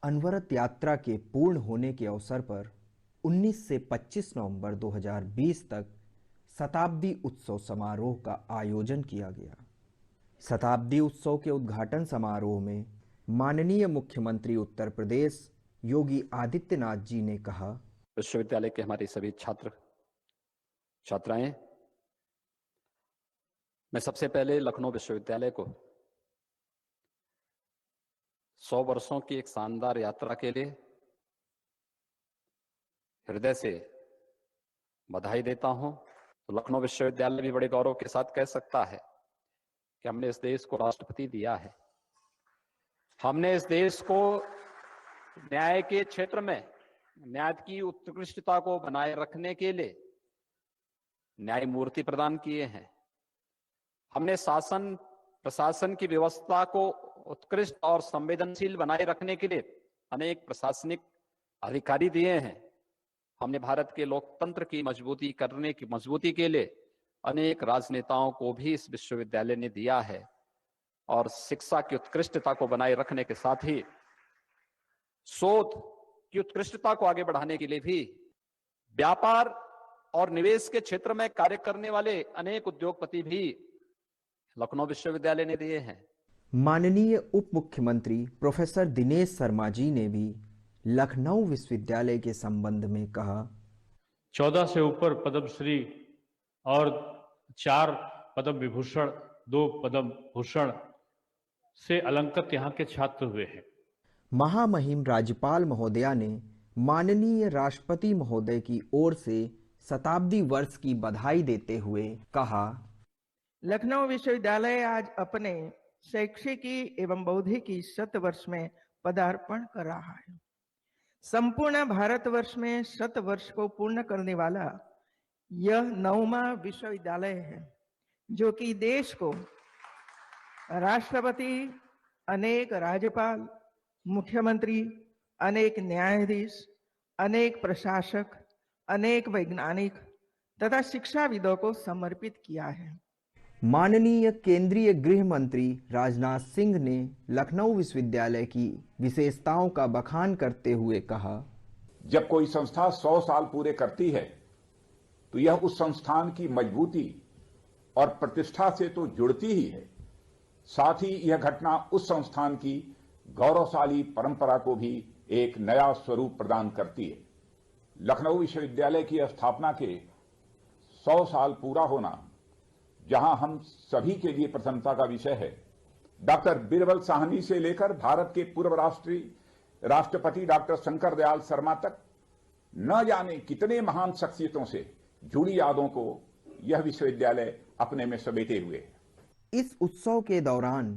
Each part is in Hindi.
अनवरत यात्रा के पूर्ण होने के अवसर पर 19 से 25 नवंबर 2020 तक शताब्दी उत्सव समारोह का आयोजन किया गया। शताब्दी उत्सव के उद्घाटन समारोह में माननीय मुख्यमंत्री उत्तर प्रदेश योगी आदित्यनाथ जी ने कहा, विश्वविद्यालय के हमारे सभी छात्र छात्राएं, मैं सबसे पहले लखनऊ विश्वविद्यालय को 100 वर्षों की एक शानदार यात्रा के लिए हृदय से बधाई देता हूं। तो लखनऊ विश्वविद्यालय भी बड़े गौरव के साथ कह सकता है कि हमने इस देश को राष्ट्रपति दिया है। हमने इस देश को न्याय के क्षेत्र में न्याय की उत्कृष्टता को बनाए रखने के लिए न्यायमूर्ति प्रदान किए हैं। हमने शासन प्रशासन की व्यवस्था को उत्कृष्ट और संवेदनशील बनाए रखने के लिए अनेक प्रशासनिक अधिकारी दिए हैं। हमने भारत के लोकतंत्र की मजबूती के लिए अनेक राजनेताओं को भी इस विश्वविद्यालय ने दिया है और शिक्षा की उत्कृष्टता को बनाए रखने के साथ ही शोध की उत्कृष्टता को आगे बढ़ाने के लिए भी व्यापार और निवेश के क्षेत्र में कार्य करने वाले अनेक उद्योगपति भी लखनऊ विश्वविद्यालय ने दिए हैं। माननीय उप मुख्यमंत्री प्रोफेसर दिनेश शर्मा जी ने भी लखनऊ विश्वविद्यालय के संबंध में कहा, 14 से ऊपर पद्मश्री और 4 पद्म विभूषण, 2 पद्म भूषण से अलंकृत यहाँ के छात्र हुए हैं। महामहिम राज्यपाल महोदया ने माननीय राष्ट्रपति महोदय की ओर से शताब्दी वर्ष की बधाई देते हुए कहा, लखनऊ विश्वविद्यालय आज अपने शैक्षिकी एवं बौद्धिकी शतवर्ष में पदार्पण कर रहा है। संपूर्ण भारतवर्ष में शतवर्ष को पूर्ण करने वाला यह 9वां विश्वविद्यालय है, जो कि देश को राष्ट्रपति, अनेक राज्यपाल, मुख्यमंत्री, अनेक न्यायाधीश, अनेक प्रशासक, अनेक वैज्ञानिक तथा शिक्षाविदों को समर्पित किया है। माननीय केंद्रीय गृह मंत्री राजनाथ सिंह ने लखनऊ विश्वविद्यालय की विशेषताओं का बखान करते हुए कहा, जब कोई संस्था 100 साल पूरे करती है तो यह उस संस्थान की मजबूती और प्रतिष्ठा से तो जुड़ती ही है, साथ ही यह घटना उस संस्थान की गौरवशाली परंपरा को भी एक नया स्वरूप प्रदान करती है। लखनऊ विश्वविद्यालय की स्थापना के 100 साल पूरा होना जहां हम सभी के लिए प्रसन्नता का विषय है। डॉक्टर बीरबल साहनी से लेकर भारत के पूर्व राष्ट्रपति डॉक्टर शंकर दयाल शर्मा तक न जाने कितने महान शख्सियतों से जुड़ी यादों को यह विश्वविद्यालय अपने में समेटे हुए है। इस उत्सव के दौरान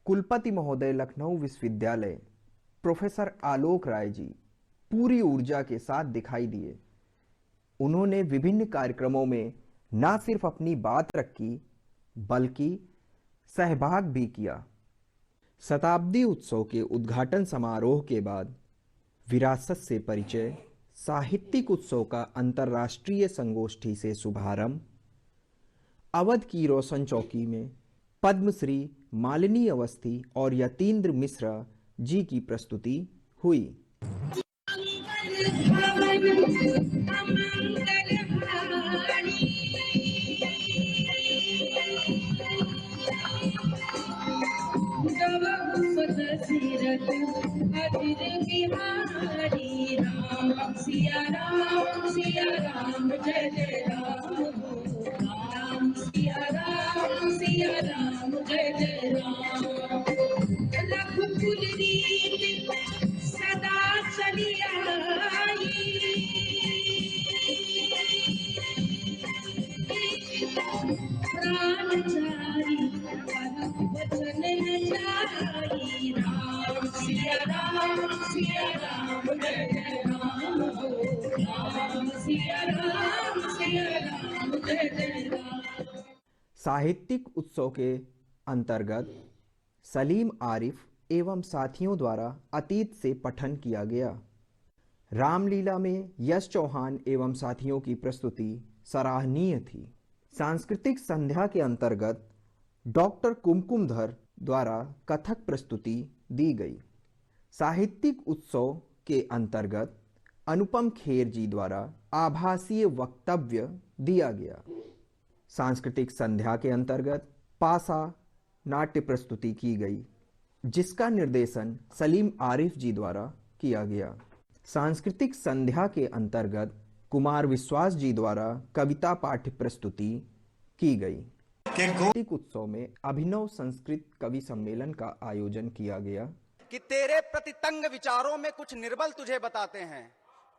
कुलपति महोदय लखनऊ विश्वविद्यालय प्रोफेसर आलोक राय जी पूरी ऊर्जा के साथ दिखाई दिए। उन्होंने विभिन्न कार्यक्रमों में न सिर्फ अपनी बात रखी बल्कि सहभाग भी किया। शताब्दी उत्सव के उद्घाटन समारोह के बाद विरासत से परिचय साहित्यिक उत्सव का अंतर्राष्ट्रीय संगोष्ठी से शुभारंभ, अवध की रोशन चौकी में पद्मश्री मालिनी अवस्थी और यतीन्द्र मिश्रा जी की प्रस्तुति हुई। राम सिया राम जय जय राम, राम सिया राम जय जय राम। लख फूल रीत सदा चली आई, प्राणचारी वचन न जाई। राम सिया राम जय जय राम, राम सिया राम जय जय राम। साहित्यिक उत्सव के अंतर्गत सलीम आरिफ एवं साथियों द्वारा अतीत से पठन किया गया। रामलीला में यश चौहान एवं साथियों की प्रस्तुति सराहनीय थी। सांस्कृतिक संध्या के अंतर्गत डॉक्टर कुमकुमधर द्वारा कथक प्रस्तुति दी गई। साहित्यिक उत्सव के अंतर्गत अनुपम खेर जी द्वारा आभासीय वक्तव्य दिया गया। सांस्कृतिक संध्या के अंतर्गत पासा नाट्य प्रस्तुति की गई, जिसका निर्देशन सलीम आरिफ जी द्वारा किया गया। सांस्कृतिक संध्या के अंतर्गत कुमार विश्वास जी द्वारा कविता पाठ्य प्रस्तुति की गई। सांस्कृतिक उत्सव में अभिनव संस्कृत कवि सम्मेलन का आयोजन किया गया। कि तेरे प्रति तंग विचारों में कुछ निर्बल तुझे बताते हैं,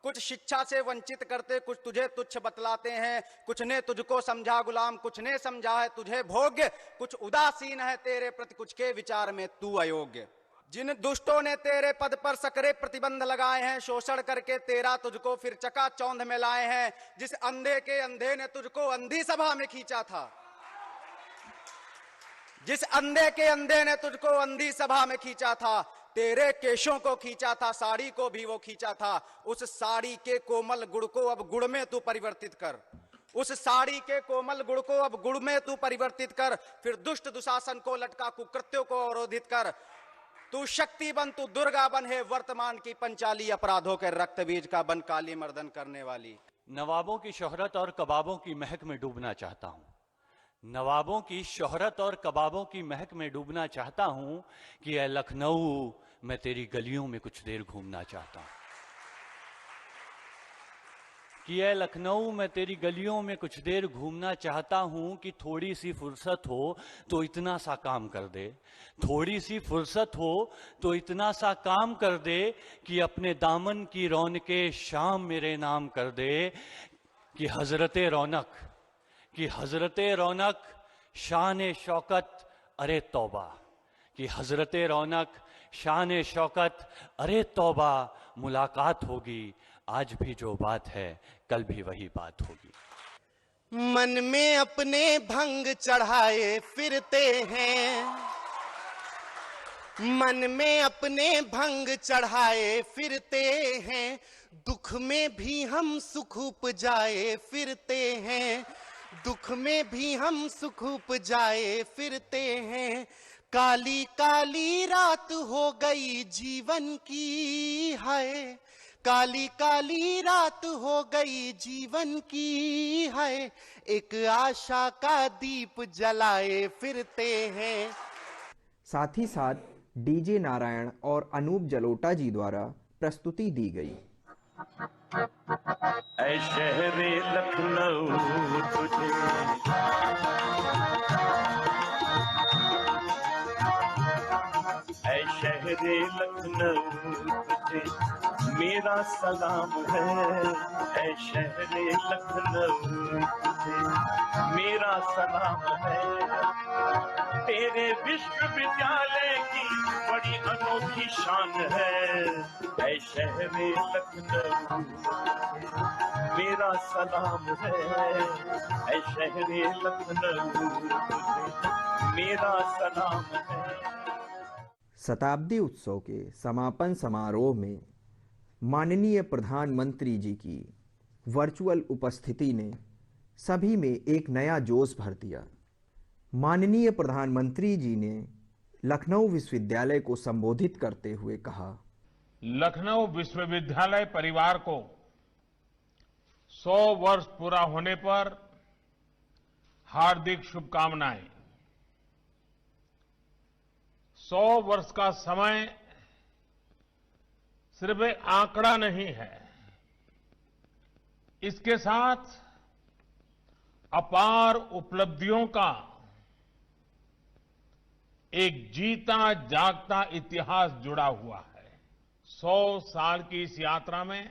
कुछ शिक्षा से वंचित करते, कुछ तुझे तुच्छ बतलाते हैं, कुछ ने तुझको समझा गुलाम, कुछ ने समझा है तुझे भोग्य, कुछ उदासीन है तेरे प्रति, कुछ के विचार में तू अयोग्य। जिन दुष्टों ने तेरे पद पर सकरे प्रतिबंध लगाए हैं, शोषण करके तेरा तुझको फिर चकाचौंध में लाए हैं। जिस अंधे के अंधे ने तुझको अंधी सभा में खींचा था, जिस अंधे के अंधे ने तुझको अंधी सभा में खींचा था, तेरे केशों को खींचा था, साड़ी को भी वो खींचा था। उस साड़ी के कोमल गुड़ को अब गुड़ में तू परिवर्तित कर, उस साड़ी के कोमल गुड़ को अब गुड़ में तू परिवर्तित कर। फिर दुष्ट दुशासन को लटका, कुकृत्यों को अवरोधित कर। तू शक्ति बन, तू दुर्गा बन, है वर्तमान की पंचाली, अपराधों के रक्त बीज का बन काली मर्दन करने वाली। नवाबों की शोहरत और कबाबों की महक में डूबना चाहता हूं, नवाबों की शोहरत और कबाबों की महक में डूबना चाहता हूं कि ऐ लखनऊ मैं तेरी गलियों में कुछ देर घूमना चाहता हूं, कि ऐ लखनऊ मैं तेरी गलियों में कुछ देर घूमना चाहता हूं कि थोड़ी सी फुर्सत हो तो इतना सा काम कर दे, थोड़ी सी फुर्सत हो तो इतना सा काम कर दे कि अपने दामन की रौनके शाम मेरे नाम कर दे। कि हजरते रौनक, कि हजरते रौनक शान शौकत अरे तौबा, कि हजरते रौनक शान शौकत अरे तौबा, मुलाकात होगी आज भी जो बात है कल भी वही बात होगी। मन में अपने भंग चढ़ाए फिरते हैं, मन में अपने भंग चढ़ाए फिरते हैं, दुख में भी हम सुख उपजाए फिरते हैं, दुख में भी हम सुख उपजाए फिरते हैं। काली काली रात हो गई जीवन की है, काली काली रात हो गई जीवन की है, एक आशा का दीप जलाए फिरते हैं। साथ ही साथ डीजे नारायण और अनूप जलोटा जी द्वारा प्रस्तुति दी गई। ऐ शहरे लखनऊ तुझे, ऐ शहरे लखनऊ तुझे मेरा सलाम है, ऐ शहरे लखनऊ तुझे मेरा सलाम है। तेरे विश्वविद्यालय की बड़ी अनोखी शान है, ऐ शहरे लखनऊ मेरा सलाम है, ऐ शहरे लखनऊ मेरा सलाम है। शताब्दी उत्सव के समापन समारोह में माननीय प्रधानमंत्री जी की वर्चुअल उपस्थिति ने सभी में एक नया जोश भर दिया। माननीय प्रधानमंत्री जी ने लखनऊ विश्वविद्यालय को संबोधित करते हुए कहा, लखनऊ विश्वविद्यालय परिवार को 100 वर्ष पूरा होने पर हार्दिक शुभकामनाएं। 100 वर्ष का समय सिर्फ एक आंकड़ा नहीं है, इसके साथ अपार उपलब्धियों का एक जीता जागता इतिहास जुड़ा हुआ है। 100 साल की इस यात्रा में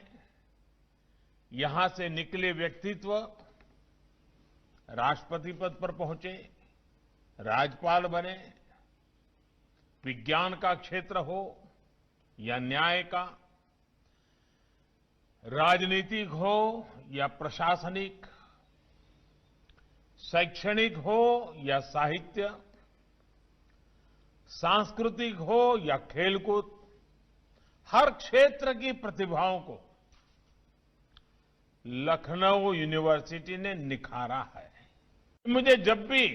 यहां से निकले व्यक्तित्व राष्ट्रपति पद पर पहुंचे, राज्यपाल बने, विज्ञान का क्षेत्र हो या न्याय का, राजनीतिक हो या प्रशासनिक, शैक्षणिक हो या साहित्य, सांस्कृतिक हो या खेलकूद, हर क्षेत्र की प्रतिभाओं को लखनऊ यूनिवर्सिटी ने निखारा है। मुझे जब भी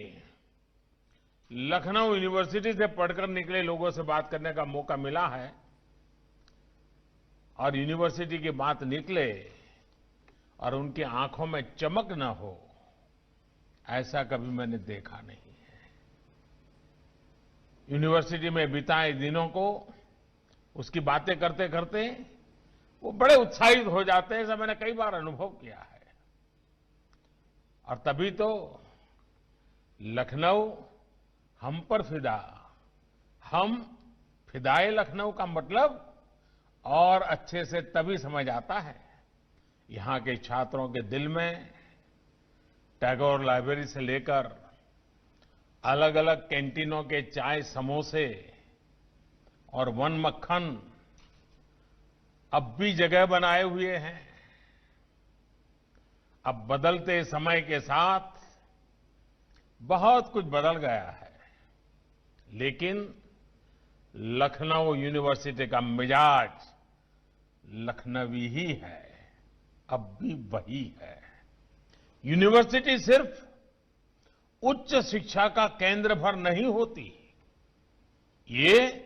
लखनऊ यूनिवर्सिटी से पढ़कर निकले लोगों से बात करने का मौका मिला है, और यूनिवर्सिटी की बात निकले और उनकी आंखों में चमक न हो, ऐसा कभी मैंने देखा नहीं है। यूनिवर्सिटी में बिताए दिनों को उसकी बातें करते करते वो बड़े उत्साहित हो जाते हैं, ऐसा मैंने कई बार अनुभव किया है। और तभी तो लखनऊ हम पर फिदा, हम फिदाए लखनऊ का मतलब और अच्छे से तभी समझ आता है यहां के छात्रों के दिल में टैगोर लाइब्रेरी से लेकर अलग अलग कैंटीनों के चाय समोसे और वन मक्खन अब भी जगह बनाए हुए हैं। अब बदलते समय के साथ बहुत कुछ बदल गया है, लेकिन लखनऊ यूनिवर्सिटी का मिजाज लखनवी ही है, अब भी वही है। यूनिवर्सिटी सिर्फ उच्च शिक्षा का केंद्र भर नहीं होती, ये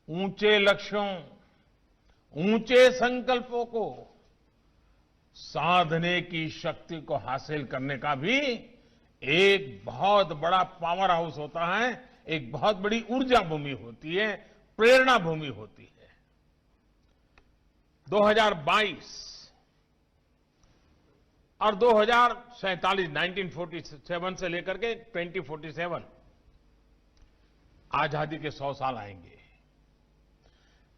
ऊंचे लक्ष्यों, ऊंचे संकल्पों को साधने की शक्ति को हासिल करने का भी एक बहुत बड़ा पावर हाउस होता है, एक बहुत बड़ी ऊर्जा भूमि होती है, प्रेरणा भूमि होती है। 2022 और 2047 1947 से लेकर के 2047 आजादी के 100 साल आएंगे।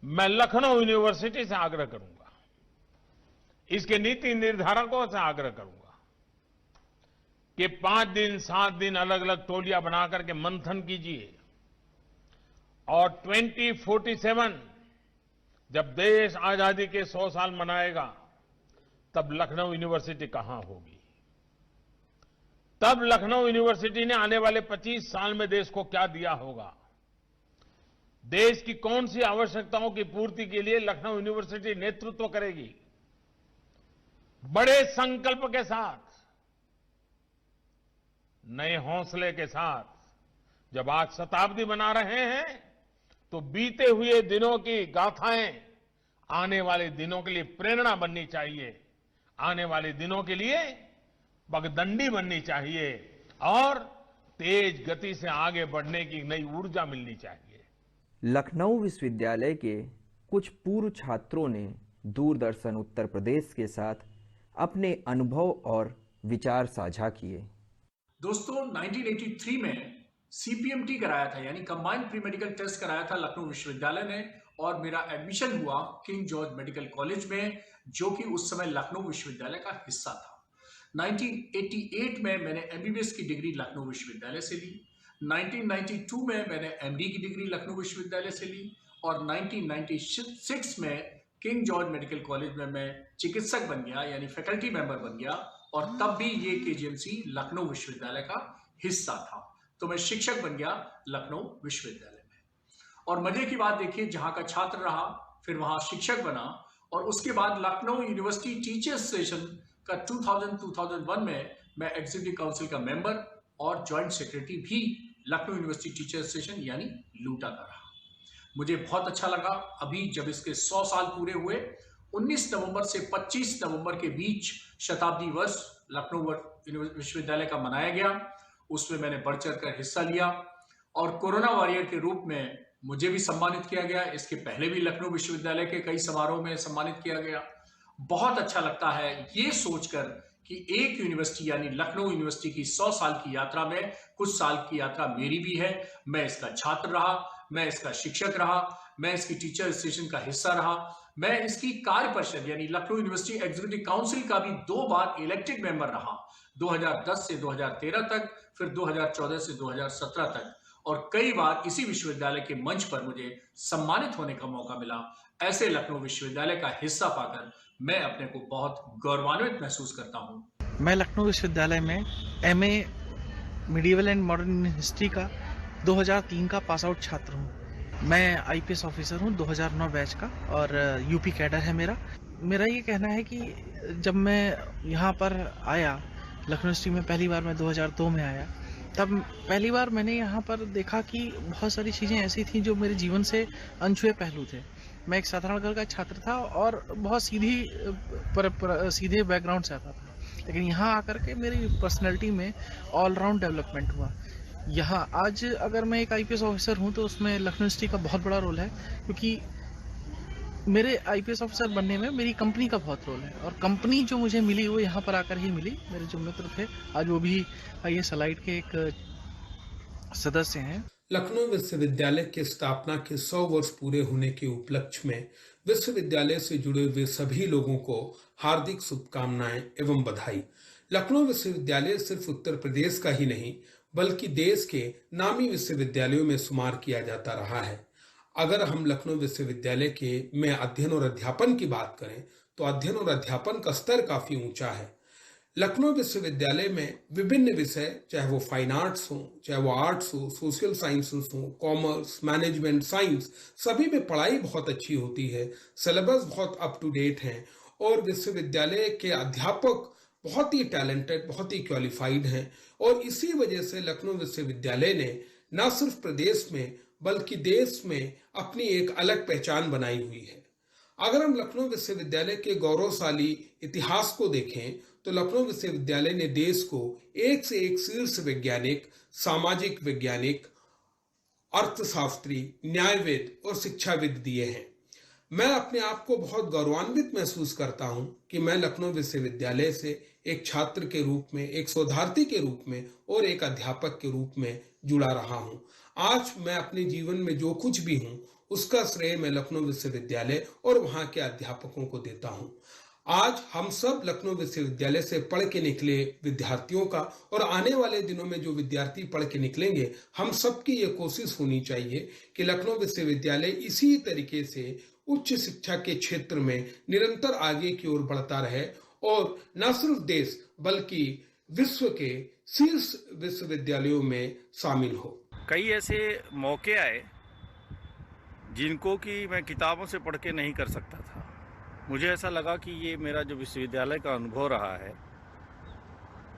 मैं लखनऊ यूनिवर्सिटी से आग्रह करूंगा, इसके नीति निर्धारकों से आग्रह करूंगा कि 5 दिन 7 दिन अलग अलग टोलियां बना करके मंथन कीजिए और 2047 जब देश आजादी के 100 साल मनाएगा तब लखनऊ यूनिवर्सिटी कहां होगी, तब लखनऊ यूनिवर्सिटी ने आने वाले 25 साल में देश को क्या दिया होगा, देश की कौन सी आवश्यकताओं की पूर्ति के लिए लखनऊ यूनिवर्सिटी नेतृत्व करेगी। बड़े संकल्प के साथ, नए हौसले के साथ जब आज शताब्दी मना रहे हैं तो बीते हुए दिनों की गाथाएं आने वाले दिनों के लिए प्रेरणा बननी चाहिए, आने वाले दिनों के लिए पगडंडी बननी चाहिए और तेज गति से आगे बढ़ने की नई ऊर्जा मिलनी चाहिए। लखनऊ विश्वविद्यालय के कुछ पूर्व छात्रों ने दूरदर्शन उत्तर प्रदेश के साथ अपने अनुभव और विचार साझा किए। दोस्तों 1983 में CPMT कराया था, यानी कंबाइंड प्री मेडिकल टेस्ट कराया था लखनऊ विश्वविद्यालय ने, और मेरा एडमिशन हुआ किंग जॉर्ज मेडिकल कॉलेज में, जो कि उस समय लखनऊ विश्वविद्यालय का हिस्सा था। 1988 में मैंने MBBS की डिग्री लखनऊ विश्वविद्यालय से ली, 1992 में मैंने MD की डिग्री लखनऊ विश्वविद्यालय से ली, और 1996 में किंग जॉर्ज मेडिकल कॉलेज में मैं चिकित्सक बन गया, यानी फैकल्टी मेंबर बन गया, और तब भी ये KGMC लखनऊ विश्वविद्यालय का हिस्सा था, तो मैं शिक्षक बन गया लखनऊ विश्वविद्यालय में। और मजे की बात देखिए, जहां का छात्र रहा, फिर वहां शिक्षक बना, और उसके बाद लखनऊ यूनिवर्सिटी टीचर्स एसोसिएशन का 2001 में मैं एग्जीक्यूटिव काउंसिल का मेंबर और ज्वाइंट सेक्रेटरी भी लखनऊ यूनिवर्सिटी टीचर्स एसोसिएशन यानी लूटा का रहा। मुझे बहुत अच्छा लगा। अभी जब इसके 100 साल पूरे हुए, 19 नवंबर से 25 नवंबर के बीच शताब्दी वर्ष लखनऊ विश्वविद्यालय का मनाया गया, उसमें मैंने बढ़ चढ़ कर हिस्सा लिया, और कोरोना वॉरियर के रूप में मुझे भी सम्मानित किया गया। इसके पहले भी लखनऊ विश्वविद्यालय के कई समारोह में सम्मानित किया गया। बहुत अच्छा लगता है ये सोचकर कि एक यूनिवर्सिटी यानी लखनऊ यूनिवर्सिटी की 100 साल की यात्रा में कुछ साल की यात्रा मेरी भी है। मैं इसका छात्र रहा, मैं इसका शिक्षक रहा, मैं इसकी टीचर एसोसिएशन का हिस्सा रहा, मैं इसकी कार्य परिषद यानी लखनऊ यूनिवर्सिटी एग्जीक्यूटिव काउंसिल का भी 2 बार इलेक्टेड मेंबर रहा, 2010 से 2013 तक, फिर 2014 से 2017 तक, और कई बार इसी विश्वविद्यालय के मंच पर मुझे सम्मानित होने का मौका मिला। ऐसे लखनऊ विश्वविद्यालय का हिस्सा पाकर मैं अपने को बहुत गौरवान्वित महसूस करता हूँ। मैं लखनऊ विश्वविद्यालय में MA medieval and modern history का 2003 का पास आउट छात्र हूँ। मैं IPS ऑफिसर हूँ 2009 बैच का, और यूपी कैडर है मेरा ये कहना है कि जब मैं यहाँ पर आया लखनऊ यूनिवर्सिटी में, पहली बार मैं 2002 में आया, तब पहली बार मैंने यहाँ पर देखा कि बहुत सारी चीज़ें ऐसी थी जो मेरे जीवन से अनछुए पहलू थे। मैं एक साधारण घर का छात्र था और बहुत सीधे बैकग्राउंड से आता था, लेकिन यहाँ आकर के मेरी पर्सनैलिटी में ऑलराउंड डेवलपमेंट हुआ। यहाँ आज अगर मैं एक आईपीएस ऑफिसर हूँ तो उसमें लखनऊ यूनिवर्सिटी का बहुत बड़ा रोल है, क्योंकि मेरे आईपीएस ऑफिसर बनने में मेरी कंपनी का बहुत रोल है, और कंपनी जो मुझे मिली वो यहाँ पर आकर ही मिली। मेरे जो मित्र थे आज वो भी आईएएस एलाइड के एक सदस्य हैं। लखनऊ विश्वविद्यालय की स्थापना के 100 वर्ष पूरे होने के उपलक्ष्य में विश्वविद्यालय से जुड़े हुए सभी लोगों को हार्दिक शुभकामनाएं एवं बधाई। लखनऊ विश्वविद्यालय सिर्फ उत्तर प्रदेश का ही नहीं बल्कि देश के नामी विश्वविद्यालयों में शुमार किया जाता रहा है। अगर हम लखनऊ विश्वविद्यालय के में अध्ययन और अध्यापन की बात करें तो अध्ययन और अध्यापन का स्तर काफी ऊंचा है। लखनऊ विश्वविद्यालय में विभिन्न विषय, चाहे वो फाइन आर्ट्स हो, चाहे वो आर्ट्स हो, सोशल साइंसेस हो, कॉमर्स, मैनेजमेंट, साइंस, सभी में पढ़ाई बहुत अच्छी होती है। सिलेबस बहुत अप टू डेट है और विश्वविद्यालय के अध्यापक बहुत ही टैलेंटेड, बहुत ही क्वालिफाइड हैं। और इसी वजह से लखनऊ विश्वविद्यालय ने न सिर्फ प्रदेश में बल्कि देश में अपनी एक अलग पहचान बनाई हुई है। अगर हम लखनऊ विश्वविद्यालय के गौरवशाली इतिहास को देखें तो लखनऊ विश्वविद्यालय ने देश को एक से एक शीर्ष वैज्ञानिक, सामाजिक वैज्ञानिक, अर्थशास्त्री, न्यायविद और शिक्षाविद दिए हैं। मैं अपने आप को बहुत गौरवान्वित महसूस करता हूं कि मैं लखनऊ विश्वविद्यालय से एक छात्र के रूप में, एक शोधार्थी के रूप में और एक अध्यापक के रूप में जुड़ा रहा हूं। आज मैं अपने जीवन में जो कुछ भी हूं उसका श्रेय मैं लखनऊ विश्वविद्यालय और वहां के अध्यापकों को देता हूं। आज हम सब लखनऊ विश्वविद्यालय से पढ़ के निकले विद्यार्थियों का और आने वाले दिनों में जो विद्यार्थी पढ़ के निकलेंगे, हम सबकी ये कोशिश होनी चाहिए कि लखनऊ विश्वविद्यालय इसी तरीके से उच्च शिक्षा के क्षेत्र में निरंतर आगे की ओर बढ़ता रहे और न सिर्फ देश बल्कि विश्व के शीर्ष विश्वविद्यालयों में शामिल हो। कई ऐसे मौके आए जिनको कि मैं किताबों से पढ़ के नहीं कर सकता था। मुझे ऐसा लगा कि ये मेरा जो विश्वविद्यालय का अनुभव रहा है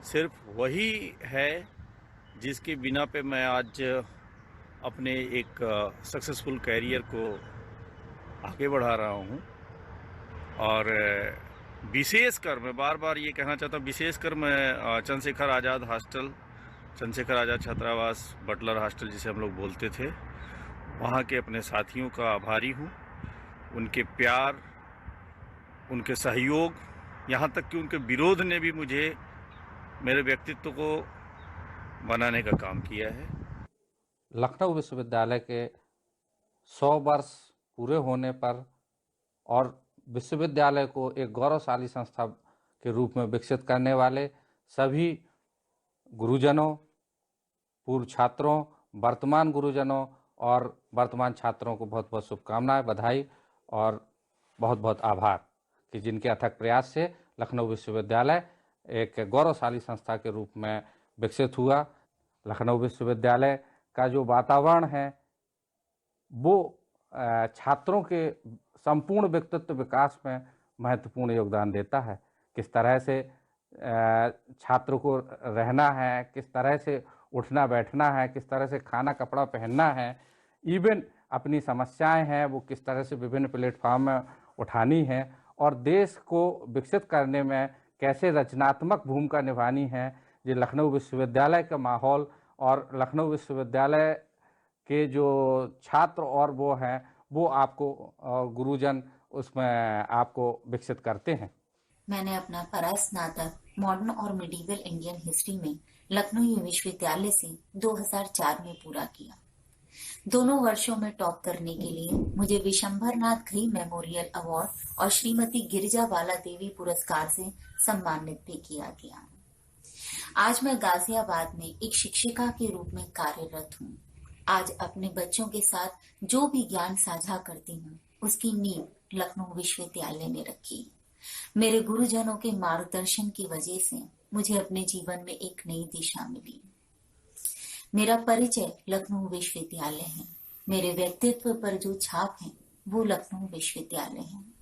सिर्फ वही है जिसके बिना पे मैं आज अपने एक सक्सेसफुल कैरियर को आगे बढ़ा रहा हूँ। और विशेषकर मैं बार बार ये कहना चाहता हूँ, विशेषकर मैं चंद्रशेखर आज़ाद हॉस्टल, चंद्रशेखर आज़ाद छात्रावास, बटलर हॉस्टल जिसे हम लोग बोलते थे, वहाँ के अपने साथियों का आभारी हूँ। उनके प्यार, उनके सहयोग, यहाँ तक कि उनके विरोध ने भी मुझे मेरे व्यक्तित्व को बनाने का काम किया है। लखनऊ विश्वविद्यालय के 100 वर्ष पूरे होने पर और विश्वविद्यालय को एक गौरवशाली संस्था के रूप में विकसित करने वाले सभी गुरुजनों, पूर्व छात्रों, वर्तमान गुरुजनों और वर्तमान छात्रों को बहुत बहुत शुभकामनाएं, बधाई और बहुत बहुत आभार कि जिनके अथक प्रयास से लखनऊ विश्वविद्यालय एक गौरवशाली संस्था के रूप में विकसित हुआ। लखनऊ विश्वविद्यालय का जो वातावरण है वो छात्रों के संपूर्ण व्यक्तित्व विकास में महत्वपूर्ण योगदान देता है। किस तरह से छात्र को रहना है, किस तरह से उठना बैठना है, किस तरह से खाना कपड़ा पहनना है, इवन अपनी समस्याएं हैं वो किस तरह से विभिन्न प्लेटफॉर्म में उठानी है और देश को विकसित करने में कैसे रचनात्मक भूमिका निभानी है, ये लखनऊ विश्वविद्यालय का माहौल और लखनऊ विश्वविद्यालय के जो छात्र और वो हैं वो आपको गुरुजन उसमें आपको विकसित करते हैं। मैंने अपना परास्नातक मॉडर्न और मिडीवल इंडियन हिस्ट्री में लखनऊ विश्वविद्यालय से 2004 में पूरा किया। दोनों वर्षों में टॉप करने के लिए मुझे विशंभरनाथ घई मेमोरियल अवार्ड और श्रीमती गिरिजा बाला देवी पुरस्कार से सम्मानित भी किया गया। आज मैं गाजियाबाद में एक शिक्षिका के रूप में कार्यरत हूँ। आज अपने बच्चों के साथ जो भी ज्ञान साझा करती हूँ उसकी नींव लखनऊ विश्वविद्यालय ने रखी। मेरे गुरुजनों के मार्गदर्शन की वजह से मुझे अपने जीवन में एक नई दिशा मिली। मेरा परिचय लखनऊ विश्वविद्यालय है। मेरे व्यक्तित्व पर जो छाप है वो लखनऊ विश्वविद्यालय है।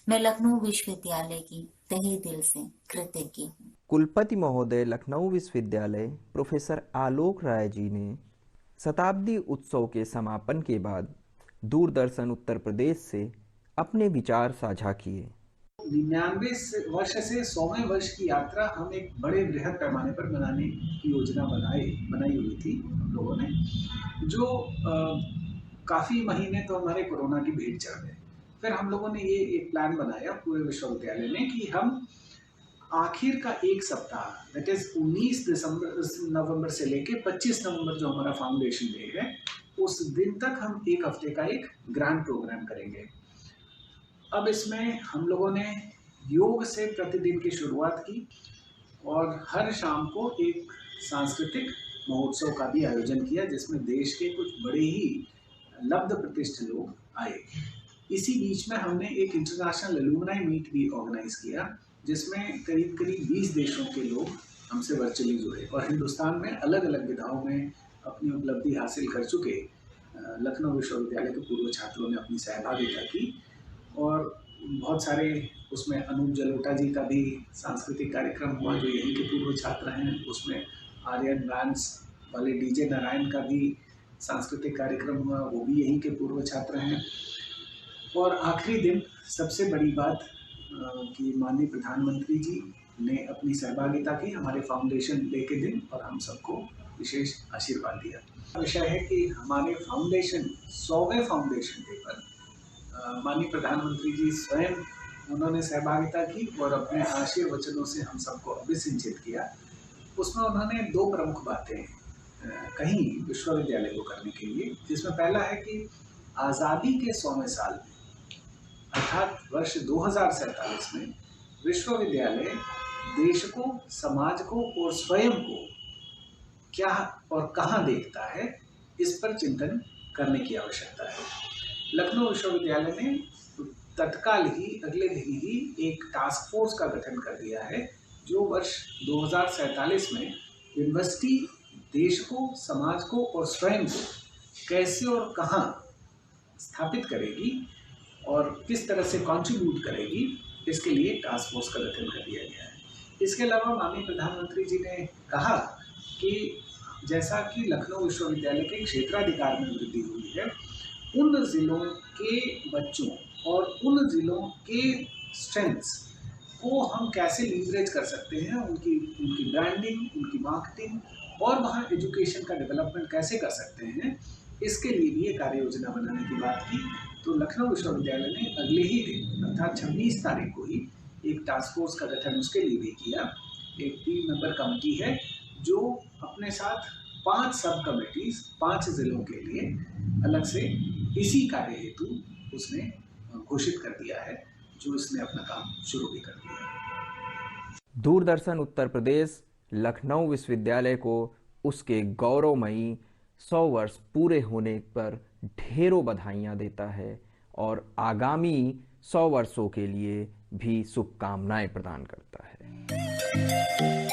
मैं लखनऊ विश्वविद्यालय की तहे दिल से कृतज्ञ हूँ। कुलपति महोदय लखनऊ विश्वविद्यालय प्रोफेसर आलोक राय जी ने शताब्दी उत्सव के समापन के बाद दूरदर्शन उत्तर प्रदेश से अपने विचार साझा किए। 99 वर्ष से 100वें वर्ष की यात्रा हम एक बड़े बृहद पैमाने पर बनाने की योजना बनाई हुई थी हम लोगों ने, जो काफ़ी महीने तो हमारे कोरोना की भेंट चढ़ गए। फिर हम लोगों ने ये एक प्लान बनाया पूरे विश्वविद्यालय ने कि हम आखिर का एक सप्ताह, दैट इज 19 नवंबर से लेके 25 नवंबर जो हमारा फाउंडेशन डे है, उस दिन तक हम एक हफ्ते का एक ग्रैंड प्रोग्राम करेंगे। अब इसमें हम लोगों ने योग से प्रतिदिन की शुरुआत की और हर शाम को एक सांस्कृतिक महोत्सव का भी आयोजन किया, जिसमें देश के कुछ बड़े ही लब्ध प्रतिष्ठित लोग आए। इसी बीच में हमने एक इंटरनेशनल एलुमनाई मीट भी ऑर्गेनाइज किया, जिसमें करीब 20 देशों के लोग हमसे वर्चुअली जुड़े और हिंदुस्तान में अलग अलग विधाओं में अपनी उपलब्धि हासिल कर चुके लखनऊ विश्वविद्यालय के पूर्व छात्रों ने अपनी सहभागिता की। और बहुत सारे उसमें अनूप जलोटा जी का भी सांस्कृतिक कार्यक्रम हुआ, जो यहीं के पूर्व छात्र हैं। उसमें आर्यन बैंड्स वाले डीजे नारायण का भी सांस्कृतिक कार्यक्रम हुआ, वो भी यहीं के पूर्व छात्र हैं। और आखिरी दिन सबसे बड़ी बात कि माननीय प्रधानमंत्री जी ने अपनी सहभागिता की हमारे फाउंडेशन डे के दिन और हम सबको विशेष आशीर्वाद दिया। विषय है कि हमारे फाउंडेशन 100वें फाउंडेशन डे पर माननीय प्रधानमंत्री जी स्वयं उन्होंने सहभागिता की और अपने आशीर्वचनों से हम सबको अभिसिंचित किया। उसमें उन्होंने 2 प्रमुख बातें कही विश्वविद्यालय को करने के लिए, जिसमें पहला है कि आज़ादी के 100वें साल में, अर्थात वर्ष 2047 में विश्वविद्यालय देश को, समाज को और स्वयं को क्या और कहाँ देखता है, इस पर चिंतन करने की आवश्यकता है। लखनऊ विश्वविद्यालय ने तत्काल ही अगले दिन ही एक टास्क फोर्स का गठन कर दिया है, जो वर्ष 2047 में यूनिवर्सिटी देश को, समाज को और स्वयं को कैसे और कहाँ स्थापित करेगी और किस तरह से कंट्रीब्यूट करेगी, इसके लिए टास्क फोर्स का गठन कर दिया गया है। इसके अलावा माननीय प्रधानमंत्री जी ने कहा कि जैसा कि लखनऊ विश्वविद्यालय के क्षेत्राधिकार में वृद्धि हुई है, उन जिलों के बच्चों और उन जिलों के स्ट्रेंथ्स को हम कैसे लीवरेज कर सकते हैं, उनकी ब्रांडिंग, उनकी मार्केटिंग और वहाँ एजुकेशन का डेवलपमेंट कैसे कर सकते हैं, इसके लिए भी एक कार्य योजना बनाने की बात की। तो लखनऊ विश्वविद्यालय ने अगले ही दिन अर्थात 26 तारीख को ही एक टास्क फोर्स का गठन उसके लिए भी किया। एक 3 मेंबर कमेटी है जो अपने साथ 5 सब कमेटीज 5 जिलों के लिए अलग से इसी कार्य हेतु उसने घोषित कर दिया है, जो इसने अपना काम शुरू भी कर दिया है। दूरदर्शन उत्तर प्रदेश लखनऊ विश्वविद्यालय को उसके गौरवमयी 100 वर्ष पूरे होने पर ढेरों बधाइयाँ देता है और आगामी 100 वर्षों के लिए भी शुभकामनाएं प्रदान करता है।